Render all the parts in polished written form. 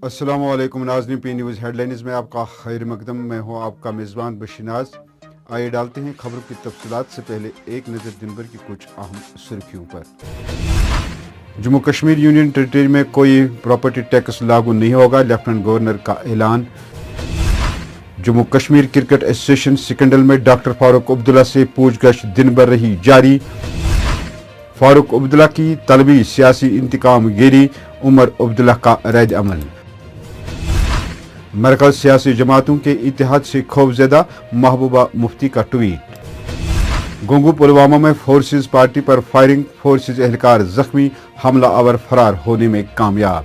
अस्सलाम वालेकुम नाज़रीन, पी न्यूज़ हेडलाइंस में आपका खैर मकदम। मैं हूँ आपका मेज़बान बशीनाज। आइए डालते हैं खबरों की तफसीलात से पहले एक नज़र दिन भर की कुछ अहम सुर्खियों पर। जम्मू कश्मीर यूनियन टेरिटरी में कोई प्रॉपर्टी टैक्स लागू नहीं होगा, लेफ्टिनेंट गवर्नर का ऐलान। जम्मू कश्मीर क्रिकेट एसोसिएशन सिकंडल में डॉक्टर फारूक अब्दुल्ला से पूछताछ दिन भर रही जारी। फारूक अब्दुल्ला की तलबी सियासी इंतकाम गिरी, उमर अब्दुल्ला का रद्द अमल। मरकज सियासी जमातों के इत्तेहाद से खौफजदा, महबूबा मुफ्ती का ट्वीट। गंगू पुलवामा में फोर्सेस पार्टी पर फायरिंग, फोर्सेस एहलकार जख्मी, हमला आवर फरार होने में कामयाब।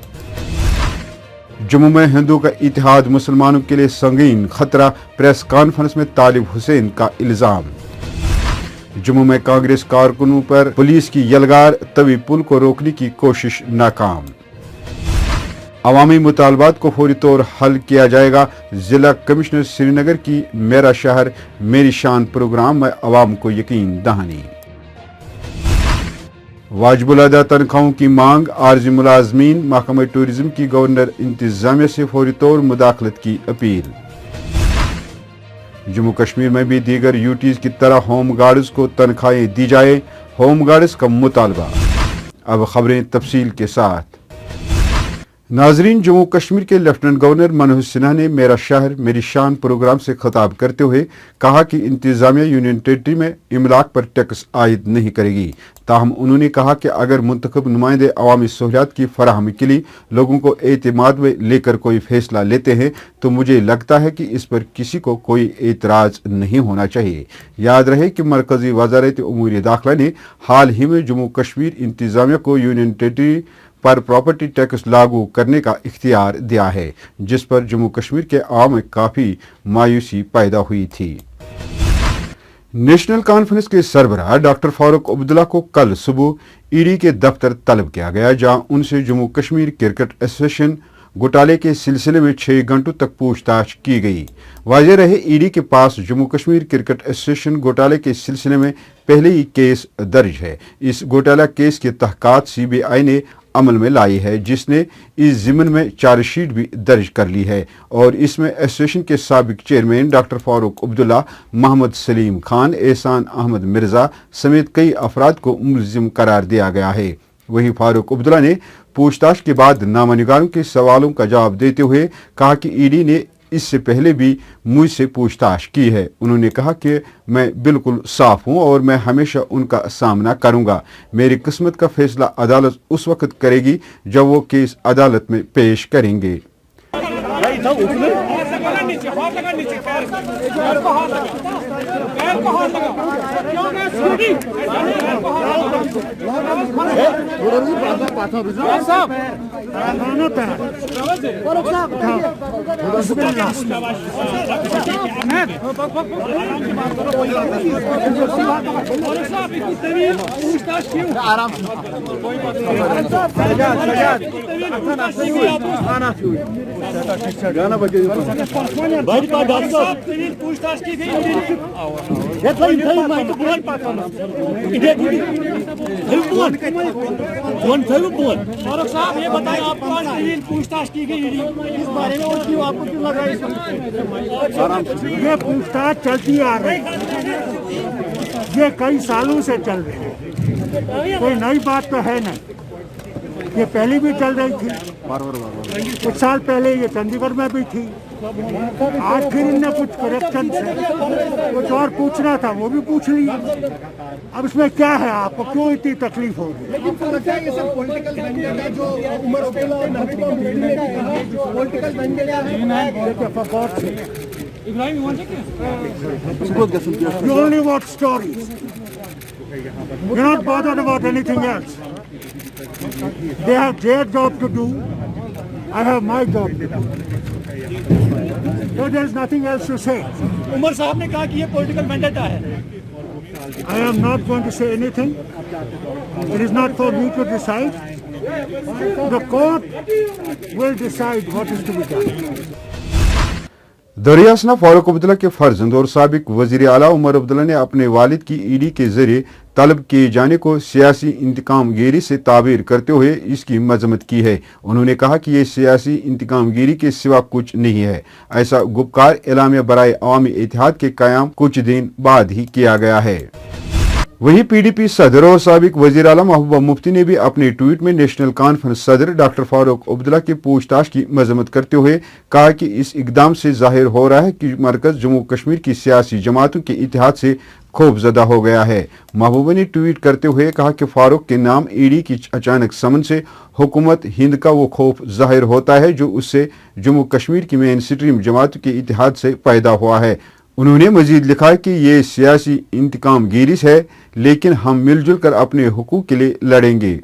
जम्मू में हिंदू का इत्तेहाद मुसलमानों के लिए संगीन खतरा, प्रेस कॉन्फ्रेंस में तालिब हुसैन का इल्जाम। जम्मू में कांग्रेस कारकुनों पर पुलिस की यलगार, तवी पुल को रोकने की कोशिश नाकाम। अवामी मुतालबात को फौरी तौर हल किया जाएगा, जिला कमिश्नर श्रीनगर की मेरा शहर मेरी शान प्रोग्राम में अवाम को यकीन दहानी। वाजिबुल अदा तनख्वाहों की मांग, आर्जी मुलाजमीन, महकमा टूरिज्म की गवर्नर इंतजामिया से फौरी तौर मुदाखलत की अपील। जम्मू कश्मीर में भी दीगर यूटीज की तरह होम गार्ड्स को तनख्वाहें दी जाए, होम गार्ड्स का मुतालबा। अब खबरें तफसील के साथ। नाजरीन, जम्मू कश्मीर के लेफ्टिनेंट गवर्नर मनोज सिन्हा ने मेरा शहर मेरी शान प्रोग्राम से खिताब करते हुए कहा कि इंतजामिया यूनियन टेरिटरी में इमलाक पर टैक्स आयद नहीं करेगी। ताहम उन्होंने कहा कि अगर मुंतखब नुमाइंदे अवामी सहूलियात की फराहमी के लिए लोगों को एतमाद में लेकर कोई फैसला लेते हैं तो मुझे लगता है कि इस पर किसी को कोई एतराज़ नहीं होना चाहिए। याद रहे कि मरकजी वज़ारत उमूर दाखिला ने हाल ही में जम्मू कश्मीर इंतजामिया को यूनियन टेरिटरी पर प्रॉपर्टी टैक्स लागू करने का इख्तियार दिया है, जिस पर जम्मू कश्मीर के आवाम में काफ़ी मायूसी पैदा हुई थी। नेशनल कॉन्फ्रेंस के सरबराह डॉक्टर फारूक अब्दुल्ला को कल सुबह ईडी के दफ्तर तलब किया गया, जहां उनसे जम्मू कश्मीर क्रिकेट एसोसिएशन घोटाले के सिलसिले में 6 घंटों तक पूछताछ की गई। वाज़ेह रहे, ईडी के पास जम्मू कश्मीर क्रिकेट एसोसिएशन घोटाले के सिलसिले में पहले ही केस दर्ज है। इस घोटाला केस की तहक़ीक़ात सीबीआई ने अमल में लाई है, जिसने इस ज़िम्न में चार्जशीट भी दर्ज कर ली है और इसमें एसोसिएशन के साबिक चेयरमैन डॉक्टर फारूक अब्दुल्ला, मोहम्मद सलीम खान, एहसान अहमद मिर्ज़ा समेत कई अफराद को मुलज़िम करार दिया गया है। वहीं फारूक अब्दुल्ला ने पूछताछ के बाद नामनिगारों के सवालों का जवाब देते हुए कहा कि ईडी ने इससे पहले भी मुझसे पूछताछ की है। उन्होंने कहा कि मैं बिल्कुल साफ हूं और मैं हमेशा उनका सामना करूंगा। मेरी किस्मत का फैसला अदालत उस वक्त करेगी जब वो केस अदालत में पेश करेंगे। पूछताछ की गई। फारूक साहब, ये बताएं आपको आज पूछताछ की गई इस बारे में और क्यों आपको क्यों लगा ये पूछताछ चलती आ रही है, ये कई सालों से चल रही है, कोई नई बात तो है नहीं। ये पहले भी चल रही थी, कुछ साल पहले ये चंडीगढ़ में भी थी। आज फिर इनने कुछ करेक्शन से कुछ और पूछना था, वो भी पूछ लिया। अब इसमें क्या है, आपको क्यों इतनी तकलीफ हो रही है? लेकिन ये सब पॉलिटिकल दंगल है जो उमर अब्दुल्ला और नबी को मिलने का जो पॉलिटिकल दंगल है। You only want stories. You're not bothered about anything else. They have their job to do. I have my job to do. So there's nothing else to say. Umar साहब ने कहा कि ये पॉलिटिकल वेंडेटा है। I am not going to say anything. It is not for me to decide. The court will decide what is to be done. दरियासना फारूक अब्दुल्ला के फर्जंद और साबिक वजीर आला उमर अब्दुल्ला ने अपने वालिद की ईडी के जरिए तलब किए जाने को सियासी इंतकाम गिरी से ताबीर करते हुए इसकी मजम्मत की है। उन्होंने कहा कि ये सियासी इंतकाम गिरी के सिवा कुछ नहीं है। ऐसा गुपकार एलामिया बराए अवामी इत्तेहाद के कयाम कुछ दिन बाद ही किया गया है। वहीं पीडीपी सदर और साबिक वजीर आला महबूबा मुफ्ती ने भी अपने ट्वीट में नेशनल कॉन्फ्रेंस सदर डॉक्टर फारूक अब्दुल्ला की पूछताछ की मजम्मत करते हुए कहा कि इस इकदाम से जाहिर हो रहा है कि मरकज जम्मू कश्मीर की सियासी जमातों के इत्तेहाद से खौफजदा हो गया है। महबूबा ने ट्वीट करते हुए कहा कि फारूक के नाम ईडी की अचानक समन से हुकूमत हिंद का वो खौफ जाहिर होता है जो उससे जम्मू कश्मीर की मेन स्ट्रीम जमातों के इत्तेहाद से पैदा हुआ है। उन्होंने मजीद लिखा कि ये सियासी इंतकाम गिरिश है, लेकिन हम मिलजुल कर अपने हुकूक के लिए लड़ेंगे।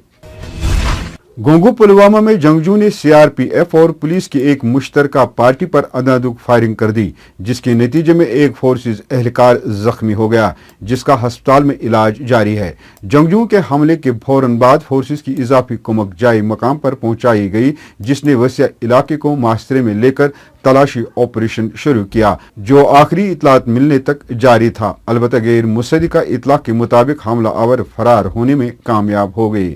गोंगू पुलवामा में जंगजू ने सीआरपीएफ और पुलिस की एक मुश्तरका पार्टी पर अंधाधुंध फायरिंग कर दी, जिसके नतीजे में एक फोर्सेज एहलकार जख्मी हो गया, जिसका अस्पताल में इलाज जारी है। जंगजू के हमले के फौरन बाद फोर्सेज की इजाफी कुमक जाई मकाम पर पहुंचाई गई, जिसने वसिया इलाके को मुहासरे में लेकर तलाशी ऑपरेशन शुरू किया, जो आखिरी इतलात मिलने तक जारी था। अलबत्ता गैर मुसद्दिका इतला के मुताबिक हमला आवर फरार होने में कामयाब हो गए।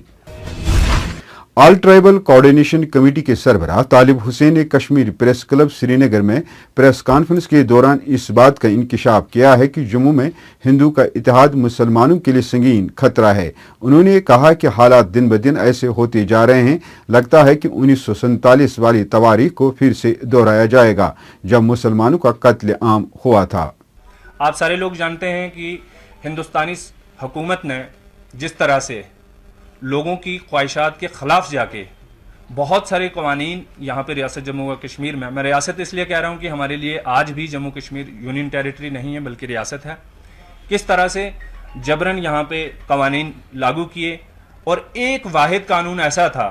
ऑल ट्राइबल कोऑर्डिनेशन कमेटी के सरबराह तालिब हुसैन ने कश्मीर प्रेस क्लब श्रीनगर में प्रेस कॉन्फ्रेंस के दौरान इस बात का इंकिशाफ किया है कि जम्मू में हिंदू का इत्तेहाद मुसलमानों के लिए संगीन खतरा है। उन्होंने कहा कि हालात दिन ब दिन ऐसे होते जा रहे हैं, लगता है कि 1947 वाली तवारीख को फिर से दोहराया जाएगा जब मुसलमानों का कत्ल आम हुआ था। आप सारे लोग जानते हैं कि हिंदुस्तानी हुकूमत ने जिस तरह से लोगों की ख्वाहिशात के ख़िलाफ़ जाके बहुत सारे कवानीन यहाँ पे रियासत जम्मू व कश्मीर में, मैं रियासत इसलिए कह रहा हूँ कि हमारे लिए आज भी जम्मू कश्मीर यूनियन टेरिटरी नहीं है बल्कि रियासत है, किस तरह से जबरन यहाँ पे कवानीन लागू किए। और एक वाहिद कानून ऐसा था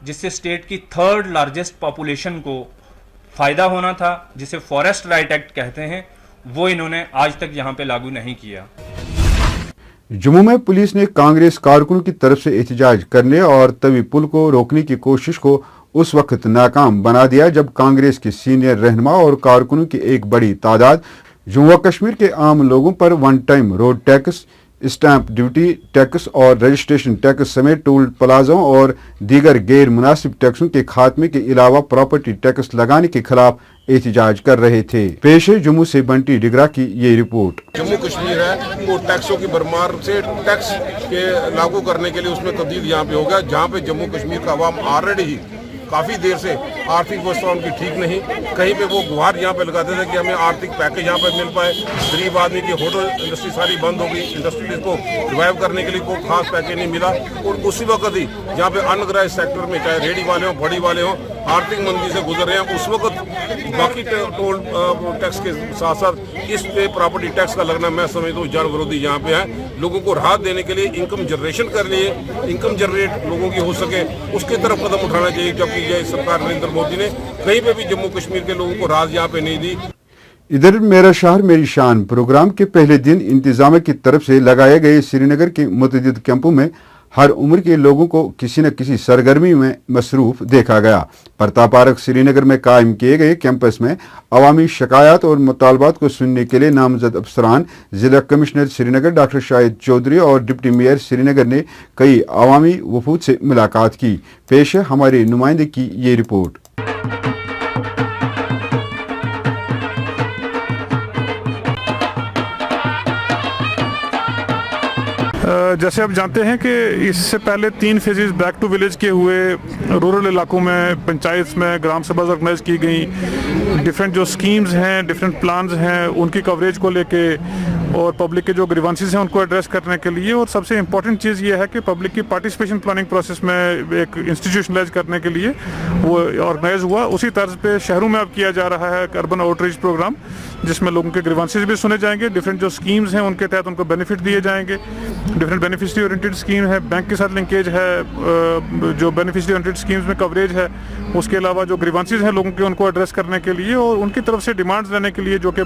जिससे स्टेट की 3rd लार्जेस्ट पॉपुलेशन को फ़ायदा होना था, जिसे फॉरेस्ट राइट एक्ट कहते हैं, वो इन्होंने आज तक यहाँ पे लागू नहीं किया। जम्मू में पुलिस ने कांग्रेस कारकुनों की तरफ से एहतजाज करने और तवी पुल को रोकने की कोशिश को उस वक्त नाकाम बना दिया जब कांग्रेस के सीनियर रहनुमा और कारकुनों की एक बड़ी तादाद जम्मू कश्मीर के आम लोगों पर one time road tax, stamp duty tax और रजिस्ट्रेशन टैक्स समेत टोल प्लाजों और दीगर गैर मुनासिब टैक्सों के खात्मे के अलावा प्रॉपर्टी टैक्स लगाने के खिलाफ एहतजाज कर रहे थे। पेश है जम्मू से बंटी डिगरा की ये रिपोर्ट। जम्मू कश्मीर है वो टैक्सों की भरमार से टैक्स के लागू करने के लिए उसमें तब्दील यहाँ पे हो गया, जहाँ पे जम्मू कश्मीर का अवाम ऑलरेडी ही काफ़ी देर से आर्थिक व्यवस्था उनकी ठीक नहीं। कहीं पे वो गुहार यहाँ पे लगाते थे कि हमें आर्थिक पैकेज यहाँ पे मिल पाए। गरीब आदमी की होटल इंडस्ट्री सारी बंद हो गई, इंडस्ट्रीज को रिवाइव करने के लिए कोई खास पैकेज नहीं मिला। और उसी वक्त ही जहाँ पे अनग्राह्य सेक्टर में चाहे रेडी वाले हों, बड़ी वाले हों, आर्थिक मंदी से गुजर रहे हैं, उस वक्त बाकी टोल टैक्स के साथ साथ इस पे प्रॉपर्टी टैक्स का लगना मैं समझता हूँ जन विरोधी यहाँ पे है। लोगों को राहत देने के लिए इनकम जनरेशन कर लिए, इनकम जनरेट लोगों की हो सके उसकी तरफ कदम उठाना चाहिए, जबकि ये सरकार नरेंद्र मोदी ने कहीं पे भी जम्मू कश्मीर के लोगों को राहत यहाँ पे नहीं दी। इधर मेरा शहर मेरी शान प्रोग्राम के पहले दिन इंतजामिया की तरफ से लगाए गए श्रीनगर के मुतअद्दिद कैंपों में हर उम्र के लोगों को किसी न किसी सरगर्मी में मसरूफ देखा गया। प्रताप पार्क श्रीनगर में कायम किए गए कैंपस में अवामी शिकायत और मुतालबात को सुनने के लिए नामजद अफसरान, जिला कमिश्नर श्रीनगर डॉक्टर शाहिद चौधरी और डिप्टी मेयर श्रीनगर ने कई अवामी वफूद से मुलाकात की। पेश है हमारे नुमाइंदे की ये रिपोर्ट। जैसे आप जानते हैं कि इससे पहले 3 फेजेस बैक टू विलेज के हुए, रूरल इलाकों में पंचायत में ग्राम सभा ऑर्गेनाइज की गई, डिफरेंट जो स्कीम्स हैं, डिफरेंट प्लान्स हैं, उनकी कवरेज को लेके और पब्लिक के जो ग्रीवेंसेस हैं उनको एड्रेस करने के लिए। और सबसे इम्पॉर्टेंट चीज़ ये है कि पब्लिक की पार्टिसिपेशन प्लानिंग प्रोसेस में एक इंस्टीट्यूशनलाइज करने के लिए वो ऑर्गेनाइज हुआ। उसी तर्ज पे शहरों में अब किया जा रहा है अर्बन आउटरीच प्रोग्राम, जिसमें लोगों के ग्रीवेंसेस भी सुने जाएंगे, डिफरेंट जो स्कीम्स हैं उनके तहत उनको बेनिफिट दिए जाएंगे। डिफरेंट बेनिफिशरी ओरिएंटेड स्कीम है, बैंक के साथ लिंकेज है, जो बेनिफिशरी ओरिएंटेड स्कीम्स में कवरेज है, उसके अलावा जो ग्रीवेंसेस हैं लोगों के उनको एड्रेस करने के लिए और उनकी तरफ से डिमांड्स लेने के लिए, जो कि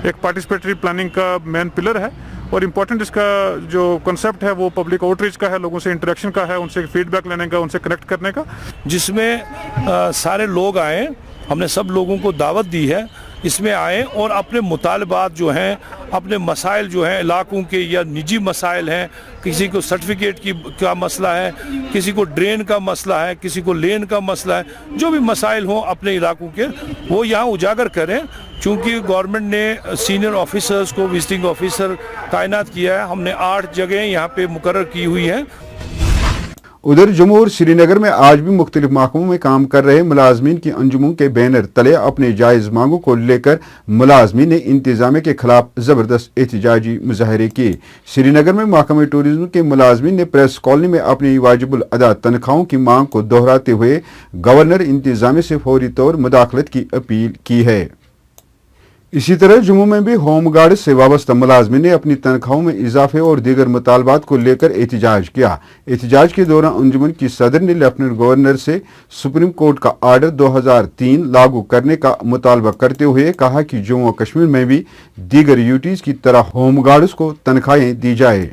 एक पार्टिसिपेटरी प्लानिंग का मेन पिलर है। और इम्पॉर्टेंट इसका जो कॉन्सेप्ट है वो पब्लिक आउटरीच का है, लोगों से इंटरेक्शन का है, उनसे फीडबैक लेने का, उनसे कनेक्ट करने का, जिसमें सारे लोग आए। हमने सब लोगों को दावत दी है اس میں آئیں اور اپنے مطالبات جو ہیں، اپنے مسائل جو ہیں علاقوں کے یا نجی مسائل ہیں، کسی کو سرٹیفکیٹ کا مسئلہ ہے، کسی کو ڈرین کا مسئلہ ہے، کسی کو لین کا مسئلہ ہے، جو بھی مسائل ہوں اپنے علاقوں کے وہ یہاں اجاگر کریں، چونکہ گورنمنٹ نے سینئر آفیسرز کو وزٹنگ آفیسر تعینات کیا ہے، ہم نے 8 جگہیں یہاں پہ مقرر کی ہوئی ہیں۔ ادھر جموں اور سری نگر میں آج بھی مختلف محکموں میں کام کر رہے ملازمین کی انجمنوں کے بینر تلے اپنے جائز مانگوں کو لے کر ملازمین نے انتظامیہ کے خلاف زبردست احتجاجی مظاہرے کیے۔ سری نگر میں محکمہ ٹورزم کے ملازمین نے پریس کالونی میں اپنی واجب الادا تنخواہوں کی مانگ کو دہراتے ہوئے گورنر انتظامیہ سے فوری طور مداخلت کی اپیل کی ہے۔ اسی طرح جموں میں بھی ہوم گارڈ سے وابستہ ملازمین نے اپنی تنخواہوں میں اضافے اور دیگر مطالبات کو لے کر احتجاج کیا۔ احتجاج کے دوران انجمن کی صدر نے لیفٹننٹ گورنر سے سپریم کورٹ کا آرڈر 2003 لاگو کرنے کا مطالبہ کرتے ہوئے کہا کہ جموں و کشمیر میں بھی دیگر یوٹیز کی طرح ہوم گارڈز کو تنخواہیں دی جائے۔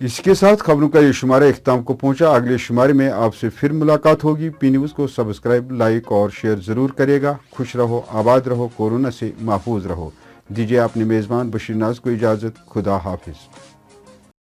اس کے ساتھ خبروں کا یہ شمارہ اختتام کو پہنچا۔ اگلے شمارے میں آپ سے پھر ملاقات ہوگی۔ پی نیوز کو سبسکرائب، لائک اور شیئر ضرور کرے گا۔ خوش رہو، آباد رہو، کورونا سے محفوظ رہو۔ دیجیے اپنے میزبان بشیر ناز کو اجازت۔ خدا حافظ۔